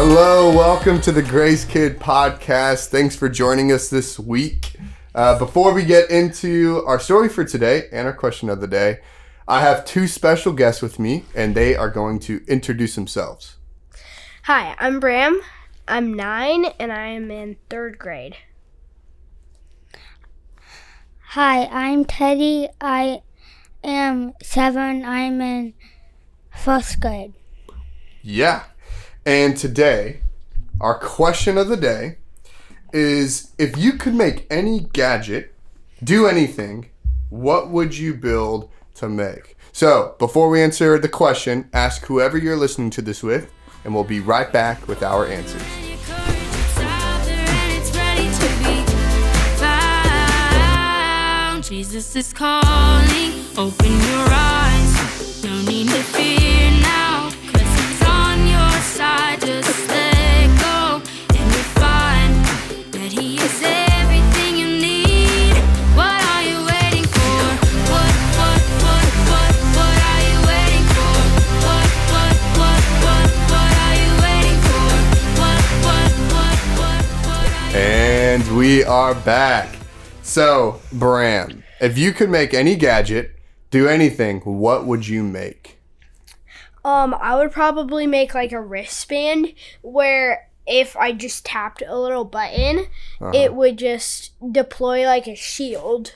Hello, welcome to the Grace Kid podcast. Thanks for joining us this week. Before we get into our story for today and our question of the day, I have two special guests with me, and they are going to introduce themselves. Hi, I'm Bram. I'm 9, and I am in 3rd grade. Hi, I'm Teddy. I am 7. I'm in 1st grade. Yeah. And today, our question of the day is, if you could make any gadget do anything, what would you build to make? So, before we answer the question, ask whoever you're listening to this with, and we'll be right back with our answers. Jesus is calling, open your eyes, no need to fear now, 'cause he's on your side, just let go, and you'll find that he is everything you need. What are you waiting for? What are you waiting for? What are you waiting for? What And we are back. So, Bram, if you could make any gadget do anything, what would you make? I would probably make like a wristband where if I just tapped a little button, it would just deploy like a shield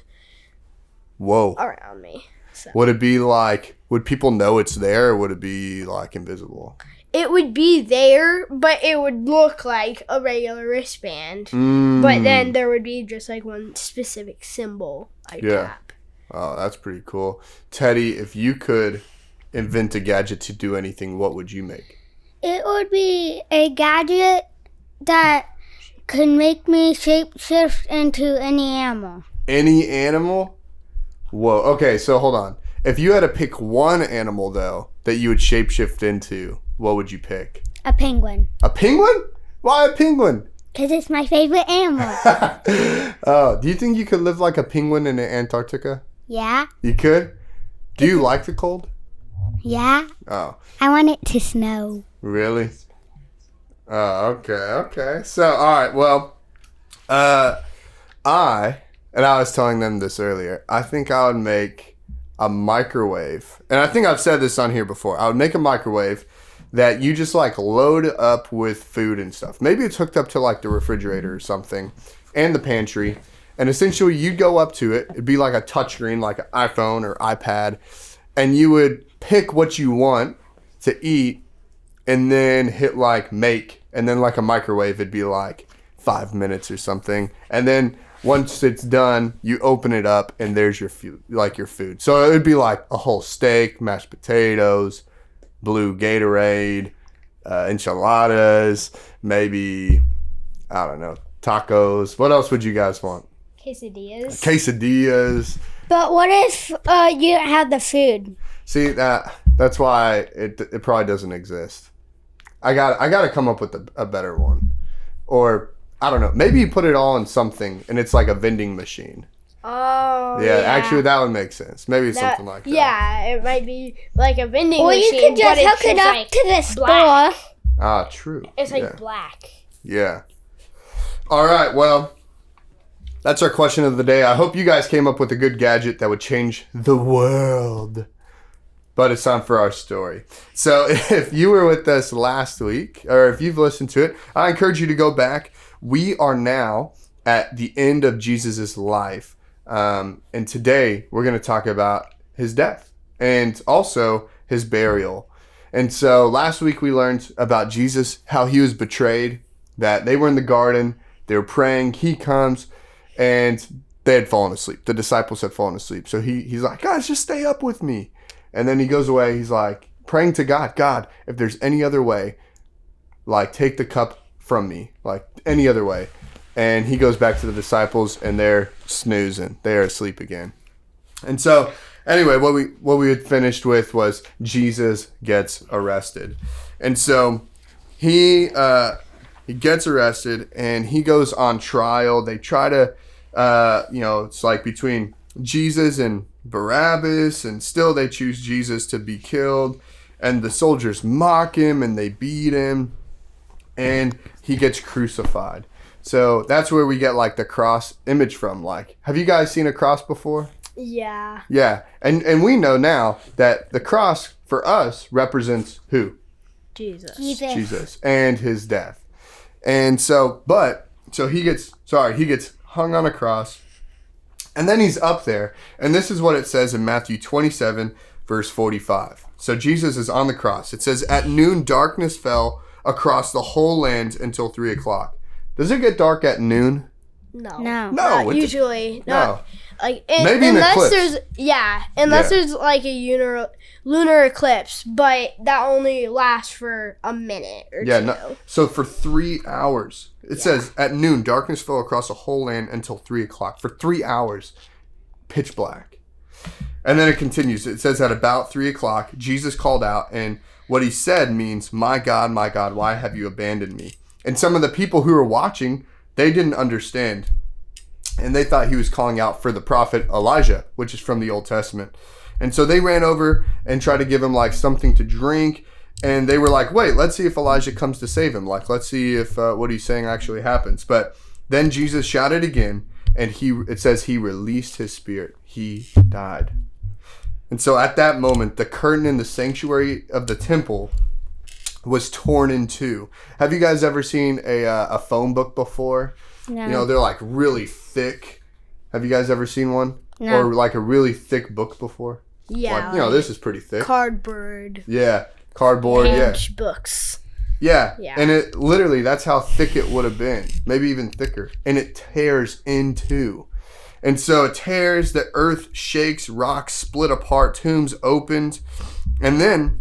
Whoa. around me. So. Would it be like, would people know it's there, or would it be like invisible? It would be there, but it would look like a regular wristband. But then there would be just like one specific symbol I tap. Oh, that's pretty cool. Teddy, if you could invent a gadget to do anything, what would you make? It would be a gadget that could make me shapeshift into any animal. Any animal? Whoa. Okay, so hold on. If you had to pick one animal, though, that you would shapeshift into, what would you pick? A penguin. A penguin? Why a penguin? Because it's my favorite animal. Oh, do you think you could live like a penguin in Antarctica? Yeah. You could? Do you like the cold? Yeah. Oh. I want it to snow. Really? Oh, okay. So, all right, well, I was telling them this earlier, I think I would make a microwave. And I think I've said this on here before. I would make a microwave that you just like load up with food and stuff. Maybe it's hooked up to like the refrigerator or something and the pantry. And essentially you'd go up to it. It'd be like a touchscreen, like an iPhone or iPad. And you would pick what you want to eat and then hit like make. And then like a microwave, it'd be like 5 minutes or something. And then once it's done, you open it up and there's your food, like your food. So it would be like a whole steak, mashed potatoes, blue Gatorade, enchiladas, maybe, I don't know, tacos. What else would you guys want? Quesadillas. But what if you don't have the food? See, that's why it probably doesn't exist. I got to come up with a better one. Or, I don't know, maybe you put it all in something and it's like a vending machine. Oh, yeah. Actually, that would make sense. Maybe it's something like that. Yeah, it might be like a vending machine. Or you could just hook it up to the store. Ah, true. It's like black. Yeah. All right, well, that's our question of the day. I hope you guys came up with a good gadget that would change the world. But it's time for our story. So if you were with us last week, or if you've listened to it, I encourage you to go back. We are now at the end of Jesus' life. And today we're going to talk about his death and also his burial. And so last week we learned about Jesus, how he was betrayed, that they were in the garden, they were praying, he comes, and they had fallen asleep. The disciples had fallen asleep. So he's like, guys, just stay up with me. And then he goes away. He's like praying to God, God, if there's any other way, like take the cup from me, like any other way. And he goes back to the disciples and they're snoozing. They are asleep again. And so anyway, what we had finished with was Jesus gets arrested. And so he gets arrested and he goes on trial. They try to, it's like between Jesus and Barabbas, and still they choose Jesus to be killed. And the soldiers mock him and they beat him. and he gets crucified. So that's where we get like the cross image from. Like, have you guys seen a cross before? Yeah. Yeah. And we know now that the cross for us represents who? Jesus. Jesus and his death. And so he gets hung on a cross, and then he's up there. And this is what it says in Matthew 27 verse 45. So Jesus is on the cross. It says, at noon darkness fell across the whole land until 3 o'clock. Does it get dark at noon? No. No, Usually. No. Like Maybe an eclipse. Unless there's like a lunar eclipse, but that only lasts for a minute or two. No. So for 3 hours, it says at noon darkness fell across the whole land until 3 o'clock. For 3 hours, pitch black. And then it continues. It says at about 3 o'clock, Jesus called out, and what he said means, my God, why have you abandoned me? And some of the people who were watching, they didn't understand. And they thought he was calling out for the prophet Elijah, which is from the Old Testament. And so they ran over and tried to give him like something to drink. And they were like, wait, let's see if Elijah comes to save him. Like, let's see if what he's saying actually happens. But then Jesus shouted again, and it says he released his spirit. He died. And so at that moment, the curtain in the sanctuary of the temple was torn in two. Have you guys ever seen a phone book before? No. You know, they're like really thick. Have you guys ever seen one? No. Or like a really thick book before? Yeah. Like, this is pretty thick. Cardboard. Yeah. Cardboard, Page books. Yeah. Yeah. And it literally, that's how thick it would have been. Maybe even thicker. And it tears in two. And so it tears, the earth shakes, rocks split apart, tombs opened. And then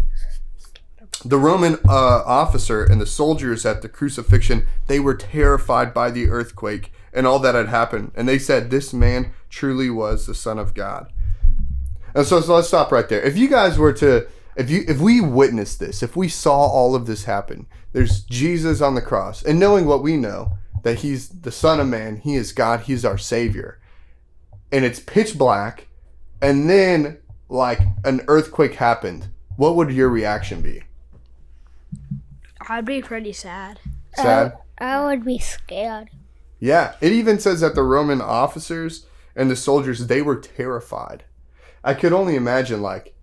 the Roman officer and the soldiers at the crucifixion, they were terrified by the earthquake and all that had happened. And they said, this man truly was the Son of God. And so let's stop right there. If you guys were to, if we witnessed this, if we saw all of this happen, there's Jesus on the cross, and knowing what we know, that he's the Son of Man, he is God, he's our Savior, and it's pitch black, and then like an earthquake happened, what would your reaction be? I'd be pretty sad. Sad? I would be scared. Yeah. It even says that the Roman officers and the soldiers, they were terrified. I could only imagine, like,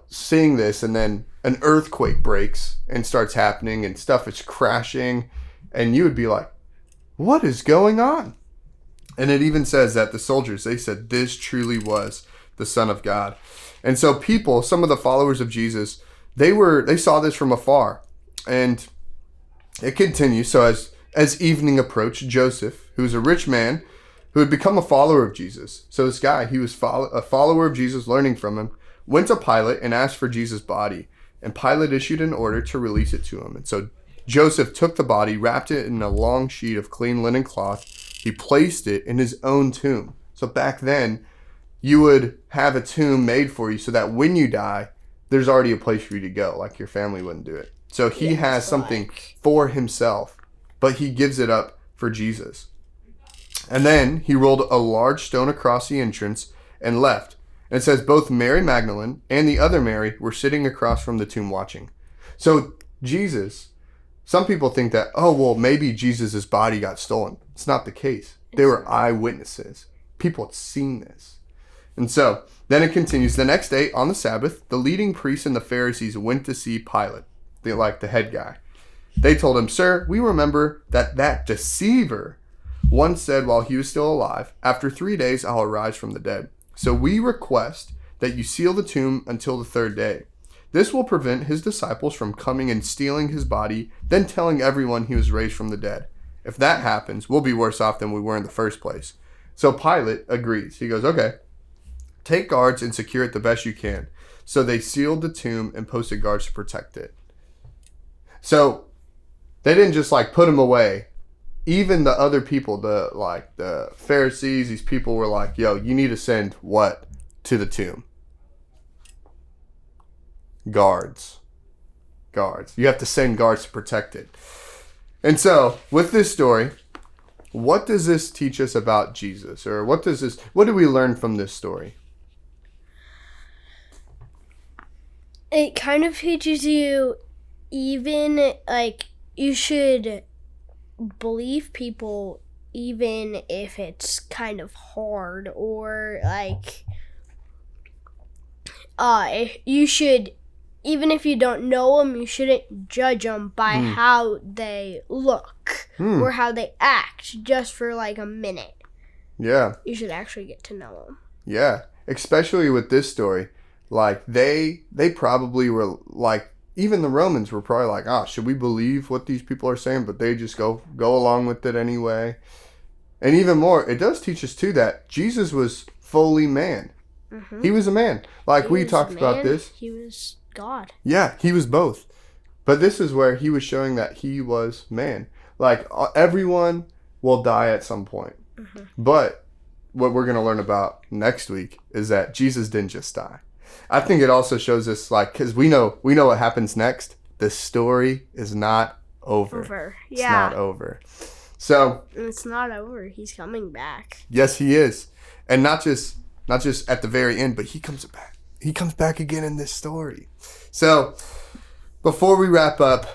seeing this, and then an earthquake breaks and starts happening and stuff is crashing, and you would be like, what is going on? And it even says that the soldiers, they said, this truly was the Son of God. And so people, some of the followers of Jesus, they saw this from afar. And it continues. So as evening approached, Joseph, who was a rich man who had become a follower of Jesus. So this guy, he was a follower of Jesus, learning from him, went to Pilate and asked for Jesus' body. And Pilate issued an order to release it to him. And so Joseph took the body, wrapped it in a long sheet of clean linen cloth. He placed it in his own tomb. So back then, you would have a tomb made for you so that when you die, there's already a place for you to go. Like your family wouldn't do it. So he has something for himself, but he gives it up for Jesus. And then he rolled a large stone across the entrance and left. And it says both Mary Magdalene and the other Mary were sitting across from the tomb watching. So Jesus, some people think that, maybe Jesus' body got stolen. It's not the case. They were eyewitnesses. People had seen this. And so then it continues. The next day on the Sabbath, the leading priests and the Pharisees went to see Pilate, the head guy. They told him, sir, we remember that deceiver once said while he was still alive, after 3 days I'll arise from the dead. So we request that you seal the tomb until the third day. This will prevent his disciples from coming and stealing his body, then telling everyone he was raised from the dead. If that happens, we'll be worse off than we were in the first place. So Pilate agrees. He goes, okay, take guards and secure it the best you can. So they sealed the tomb and posted guards to protect it. So they didn't just put him away. Even the other people, the Pharisees, these people were like, yo, you need to send what to the tomb? Guards. You have to send guards to protect it. And so with this story, what does this teach us about Jesus? Or what do we learn from this story? It kind of teaches you, even you should believe people even if it's kind of hard, or like you should, even if you don't know them, you shouldn't judge them by how they look or how they act just for like a minute. Yeah. You should actually get to know them. Yeah. Especially with this story. Like, they probably were like, even the Romans were probably like, should we believe what these people are saying? But they just go along with it anyway. And even more, it does teach us too that Jesus was fully man. Mm-hmm. He was a man. Like, we talked about this. He was God. Yeah, he was both. But this is where he was showing that he was man. Like, everyone will die at some point. Mm-hmm. But what we're going to learn about next week is that Jesus didn't just die. I think it also shows us, like, because we know what happens next. The story is not over. Yeah. It's not over. So it's not over. He's coming back. Yes, he is. And not just at the very end, but he comes back. He comes back again in this story. So before we wrap up,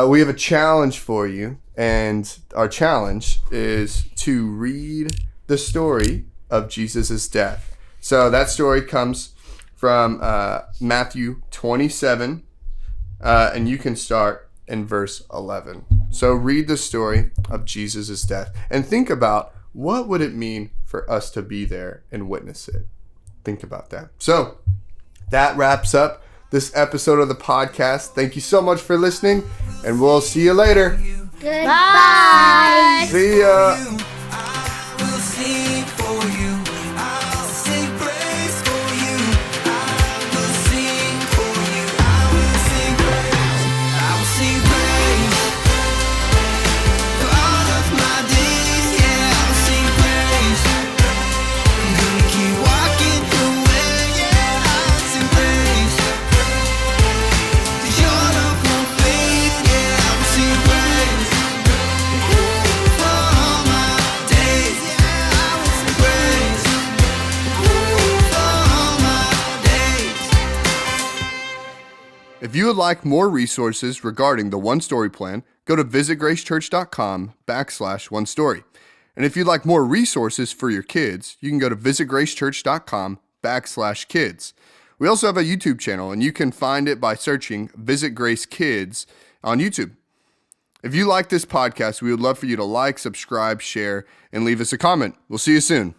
we have a challenge for you. And our challenge is to read the story of Jesus' death. So that story comes from Matthew 27, and you can start in verse 11. So read the story of Jesus' death and think about, what would it mean for us to be there and witness it? Think about that. So that wraps up this episode of the podcast. Thank you so much for listening, and we'll see you later. Goodbye. See ya. I will sing for you. I'll sing praise for you. I will sing for you. I will sing praise. I will sing praise for all of my days. Yeah, I will sing praise. I'm gonna keep walking the way. Yeah, I'll sing praise. 'Cause you're the one faith. Yeah, I will sing praise. If you would like more resources regarding the One Story Plan, go to visitgracechurch.com/onestory. And if you'd like more resources for your kids, you can go to visitgracechurch.com/kids. We also have a YouTube channel, and you can find it by searching Visit Grace Kids on YouTube. If you like this podcast, we would love for you to like, subscribe, share, and leave us a comment. We'll see you soon.